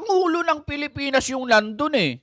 Pangulo ng Pilipinas yung nandun eh.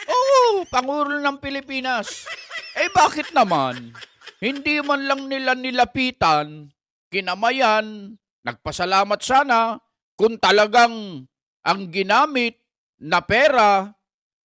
Oo, Pangulo ng Pilipinas. Eh bakit naman? Hindi man lang nila nilapitan, kinamayan, nagpasalamat sana kung talagang ang ginamit na pera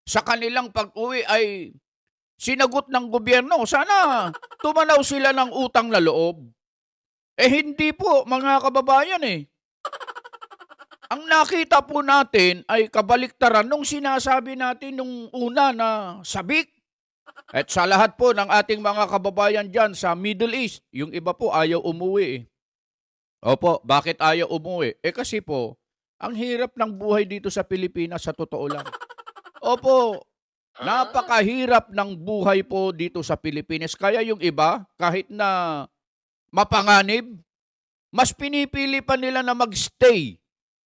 sa kanilang pag-uwi ay sinagot ng gobyerno. Sana tumanaw sila ng utang na loob. Eh hindi po mga kababayan eh. Ang nakita po natin ay kabaliktaran nung sinasabi natin nung una na sabik. At sa lahat po ng ating mga kababayan dyan sa Middle East, yung iba po ayaw umuwi eh. Opo, bakit ayaw umuwi? Eh kasi po, ang hirap ng buhay dito sa Pilipinas sa totoo lang. Opo, napakahirap ng buhay po dito sa Pilipinas. Kaya yung iba, kahit na mapanganib, mas pinipili pa nila na magstay,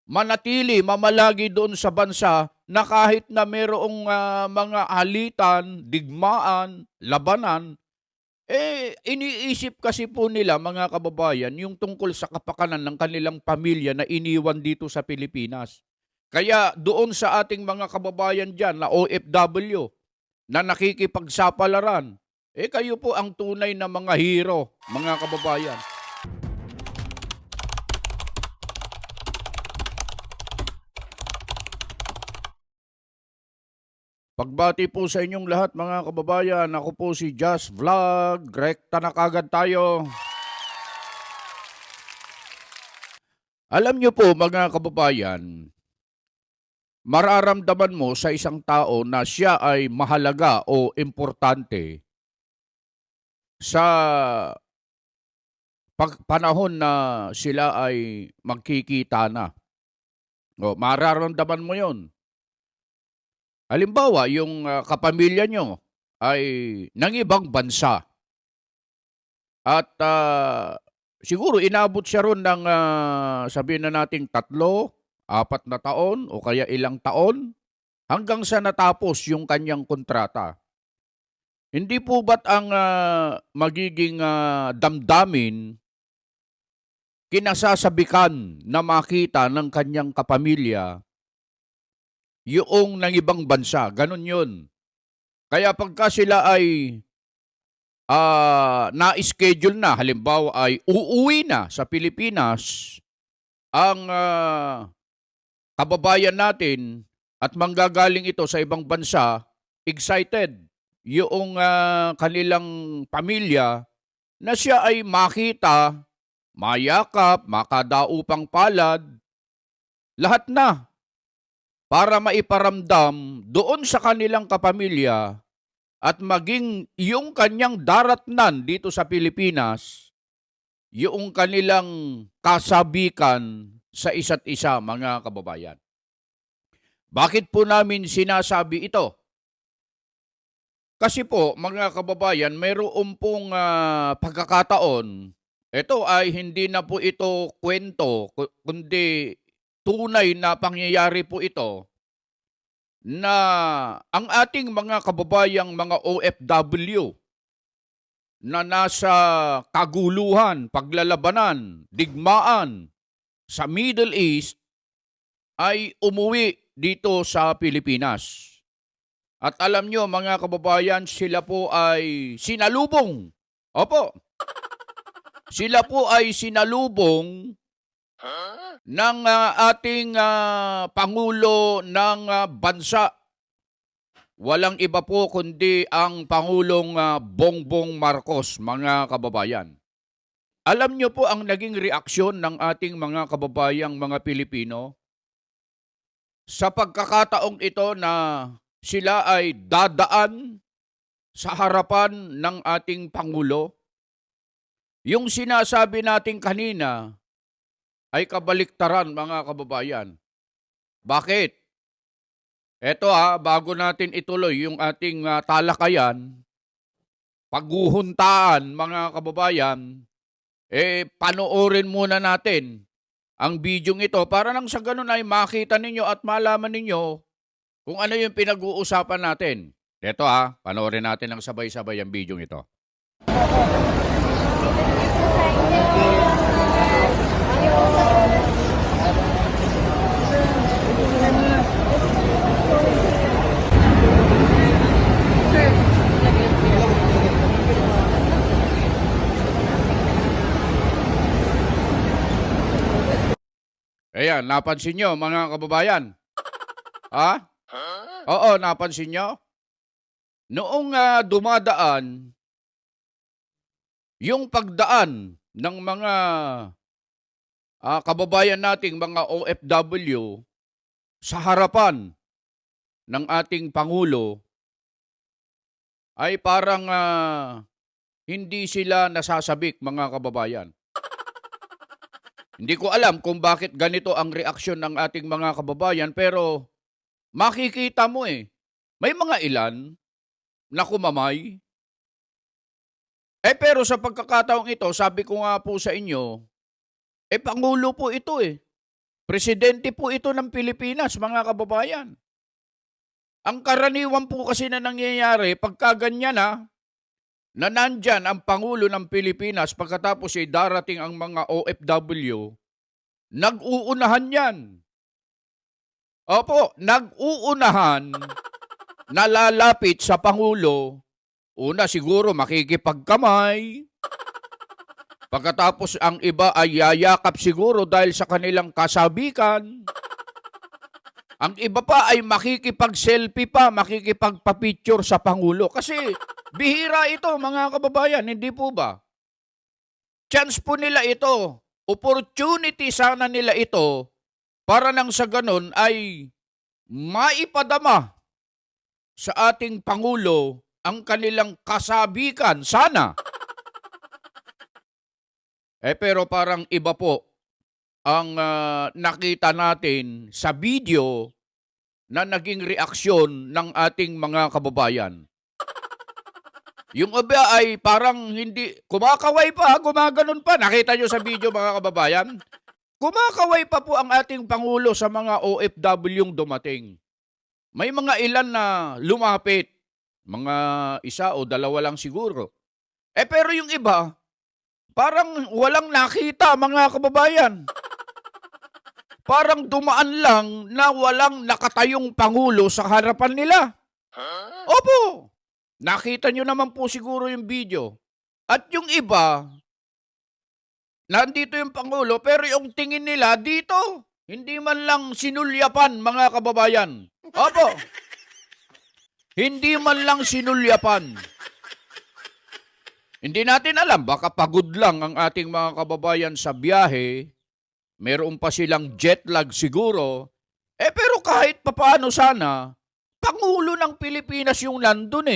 manatili, mamalagi doon sa bansa na kahit na mayroong mga alitan, digmaan, labanan, eh iniisip kasi po nila mga kababayan yung tungkol sa kapakanan ng kanilang pamilya na iniwan dito sa Pilipinas. Kaya doon sa ating mga kababayan dyan na OFW na nakikipagsapalaran, eh kayo po ang tunay na mga hero, mga kababayan. Pagbati po sa inyong lahat mga kababayan, ako po si Just Vlog, rekta na kagad tayo. Alam nyo po mga kababayan, mararamdaman mo sa isang tao na siya ay mahalaga o importante sa panahon na sila ay magkikita na. O, mararamdaman mo yon. Halimbawa, yung kapamilya nyo ay ng ibang bansa. At siguro inabot siya ron ng sabihin na nating 3, 4 na taon o kaya ilang taon hanggang sa natapos yung kanyang kontrata. Hindi po ba't ang magiging damdamin kinasasabikan na makita ng kanyang kapamilya yung ng ibang bansa? Ganon yun. Kaya pagka sila ay na-schedule na, halimbawa ay uuwi na sa Pilipinas, ang kababayan natin at manggagaling ito sa ibang bansa, excited yung kanilang pamilya na siya ay makita, mayakap, makadaupang palad, lahat na para maiparamdam doon sa kanilang kapamilya at maging yung kanyang daratnan dito sa Pilipinas, yung kanilang kasabikan sa isa't isa, mga kababayan. Bakit po namin sinasabi ito? Kasi po, mga kababayan, mayroon pong pagkakataon, ito ay hindi na po ito kwento, kundi tunay na pangyayari po ito, na ang ating mga kababayang mga OFW na nasa kaguluhan, paglalabanan, digmaan sa Middle East ay umuwi dito sa Pilipinas. At alam nyo mga kababayan, sila po ay sinalubong. Opo. Sila po ay sinalubong ng ating Pangulo ng bansa. Walang iba po kundi ang Pangulong Bongbong Marcos, mga kababayan. Alam nyo po ang naging reaksyon ng ating mga kababayang mga Pilipino sa pagkakataong ito na sila ay dadaan sa harapan ng ating Pangulo. Yung sinasabi natin kanina ay kabaliktaran, mga kababayan. Bakit? Eto bago natin ituloy yung ating talakayan, paghuhuntaan, mga kababayan, panoorin muna natin ang bidyong ito para nang sa ganun ay makita ninyo at malaman ninyo kung ano yung pinag-uusapan natin. Eto panoorin natin ng sabay-sabay ang bidyong ito. kababayan. Napansin nyo, mga kababayan? Ha? Oo, napansin nyo? Noong dumadaan, yung pagdaan ng mga kababayan nating mga OFW sa harapan ng ating Pangulo ay parang hindi sila nasasabik, mga kababayan. Hindi ko alam kung bakit ganito ang reaksyon ng ating mga kababayan, pero makikita mo may mga ilan na kumamay. Pero sa pagkakataong ito, sabi ko nga po sa inyo, Pangulo po ito Presidente po ito ng Pilipinas, mga kababayan. Ang karaniwan po kasi na nangyayari, pagka ganyan na nandyan ang Pangulo ng Pilipinas, pagkatapos darating ang mga OFW, nag-uunahan yan. Opo, nag-uunahan na lalapit sa Pangulo. Una siguro makikipagkamay. Pagkatapos ang iba ay yayakap siguro dahil sa kanilang kasabikan. Ang iba pa ay makikipag-selfie pa, makikipagpa-picture sa Pangulo. Kasi bihira ito, mga kababayan, hindi po ba? Chance po nila ito. Opportunity sana nila ito para nang sa ganun ay maipadama sa ating Pangulo ang kanilang kasabikan. Sana. Pero parang iba po ang nakita natin sa video na naging reaksyon ng ating mga kababayan. Yung iba ay parang hindi, kumakaway pa, gumaganon pa. Nakita nyo sa video, mga kababayan? Kumakaway pa po ang ating Pangulo sa mga OFW yung dumating. May mga ilan na lumapit, mga isa o dalawa lang siguro. Pero yung iba, parang walang nakita, mga kababayan. Parang dumaan lang na walang nakatayong Pangulo sa harapan nila. Opo, nakita nyo naman po siguro yung video. At yung iba, nandito yung Pangulo, pero yung tingin nila dito. Hindi man lang sinulyapan, mga kababayan. Opo, hindi man lang sinulyapan. Hindi natin alam, baka pagod lang ang ating mga kababayan sa biyahe, meron pa silang jet lag siguro, pero kahit papaano sana, Pangulo ng Pilipinas yung nandun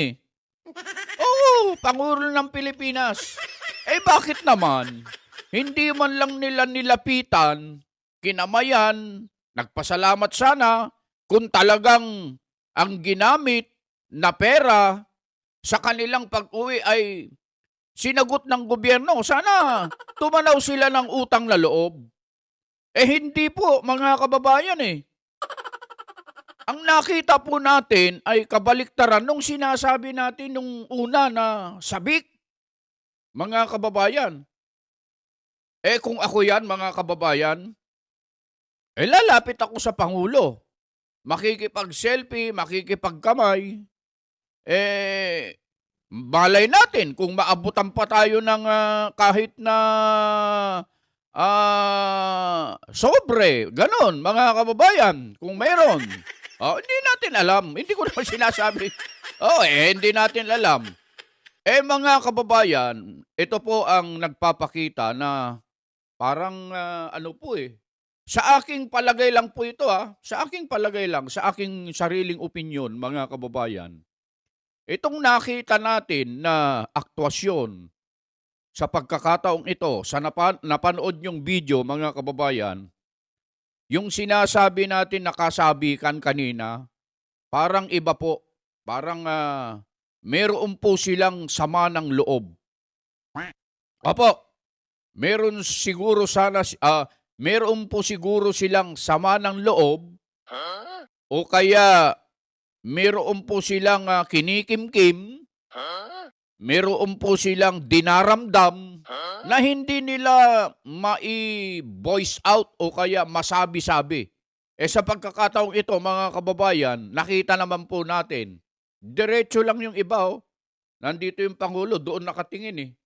Oo, Pangulo ng Pilipinas. Bakit naman? Hindi man lang nila nilapitan, kinamayan, nagpasalamat sana kung talagang ang ginamit na pera sa kanilang pag-uwi ay sinagot ng gobyerno. Sana tumanaw sila ng utang na loob. Hindi po, mga kababayan Ang nakita po natin ay kabaliktaran nung sinasabi natin nung una na sabik, mga kababayan. Kung ako yan, mga kababayan, lalapit ako sa Pangulo. Makikipag-selfie, makikipagkamay. Malay natin kung maabutan pa tayo ng kahit na sobre, ganon, mga kababayan, kung meron. Hindi natin alam. Hindi ko naman sinasabi. Hindi natin alam. Mga kababayan, ito po ang nagpapakita na parang sa aking palagay lang po ito sa aking palagay lang, sa aking sariling opinyon, mga kababayan, itong nakita natin na aktwasyon sa pagkakataong ito, sa napanood yung video, mga kababayan, yung sinasabi natin na kasabikan kanina, parang iba po. Parang meron po silang sama ng loob. Opo, meron po siguro silang sama ng loob o kaya meron po silang kinikimkim, meron po silang dinaramdam na hindi nila mai-voice out o kaya masabi-sabi. Sa pagkakataong ito, mga kababayan, nakita naman po natin, diretso lang yung iba Nandito yung Pangulo, doon nakatingin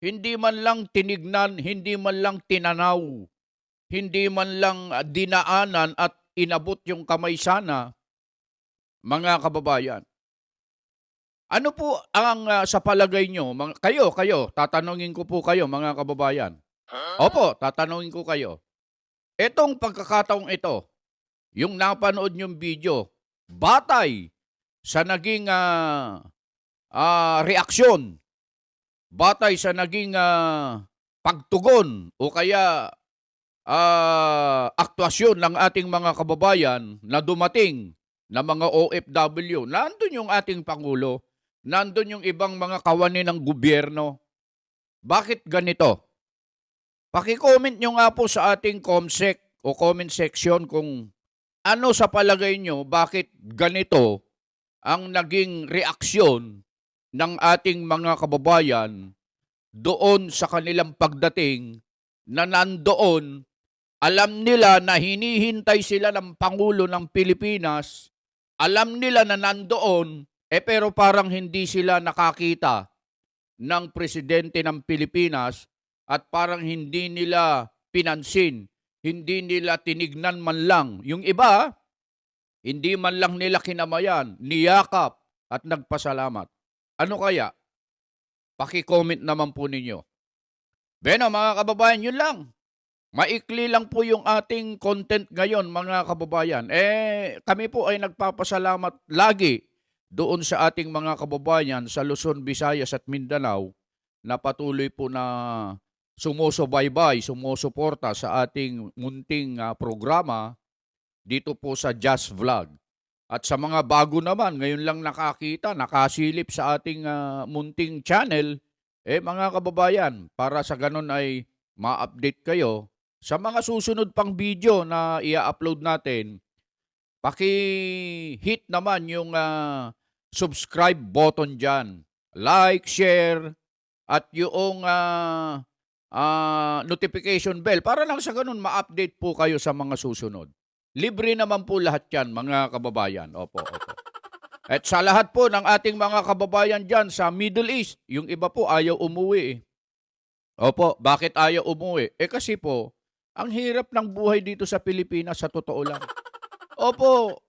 Hindi man lang tinignan, hindi man lang tinanaw hindi man lang dinaanan at inabot yung kamay sana, mga kababayan. Ano po ang sa palagay nyo, kayo, tatanungin ko po kayo mga kababayan. Opo, tatanungin ko kayo. Etong pagkakataong ito, yung napanood nyong video, batay sa naging reaksyon, batay sa naging pagtugon o kaya aktwasyon ng ating mga kababayan na dumating na mga OFW, nandun yung ating Pangulo, nandun yung ibang mga kawani ng gobyerno. Bakit ganito? Paki-comment nyo nga po sa ating COMSEC o comment section kung ano sa palagay nyo, bakit ganito ang naging reaksyon ng ating mga kababayan doon sa kanilang pagdating na nandoon, alam nila na hinihintay sila ng Pangulo ng Pilipinas, alam nila na nandoon, pero parang hindi sila nakakita ng Presidente ng Pilipinas at parang hindi nila pinansin, hindi nila tinignan man lang. Yung iba, hindi man lang nila kinamayan, niyakap at nagpasalamat. Ano kaya? Paki-comment naman po ninyo. Beno mga kababayan, yun lang. Maikli lang po yung ating content ngayon mga kababayan. Kami po ay nagpapasalamat lagi doon sa ating mga kababayan sa Luzon, Visayas at Mindanao na patuloy po na sumusubaybay, sumusuporta sa ating munting programa dito po sa Just Vlog. At sa mga bago naman, ngayon lang nakakita, nakasilip sa ating munting channel, mga kababayan, para sa ganun ay ma-update kayo sa mga susunod pang video na i-upload natin. Paki-hit naman yung subscribe button dyan. Like, share, at yung notification bell para lang sa ganun ma-update po kayo sa mga susunod. Libre naman po lahat yan, mga kababayan. Opo. At sa lahat po ng ating mga kababayan dyan sa Middle East, yung iba po ayaw umuwi. Opo, bakit ayaw umuwi? Kasi po, ang hirap ng buhay dito sa Pilipinas, sa totoo lang. Opo,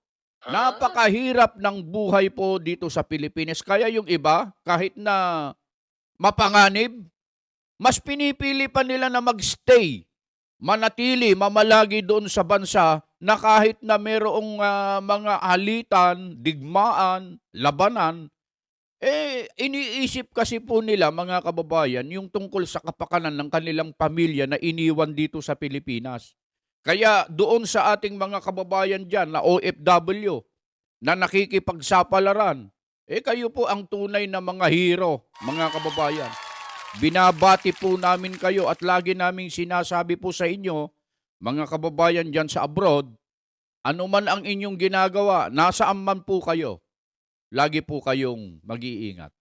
napakahirap ng buhay po dito sa Pilipinas. Kaya yung iba, kahit na mapanganib, mas pinipili pa nila na magstay, manatili, mamalagi doon sa bansa na kahit na mayroong mga alitan, digmaan, labanan, iniisip kasi po nila mga kababayan yung tungkol sa kapakanan ng kanilang pamilya na iniwan dito sa Pilipinas. Kaya doon sa ating mga kababayan dyan na OFW na nakikipagsapalaran, kayo po ang tunay na mga hero, mga kababayan. Binabati po namin kayo at lagi naming sinasabi po sa inyo, mga kababayan dyan sa abroad, ano man ang inyong ginagawa, nasaan man po kayo, lagi po kayong mag-iingat.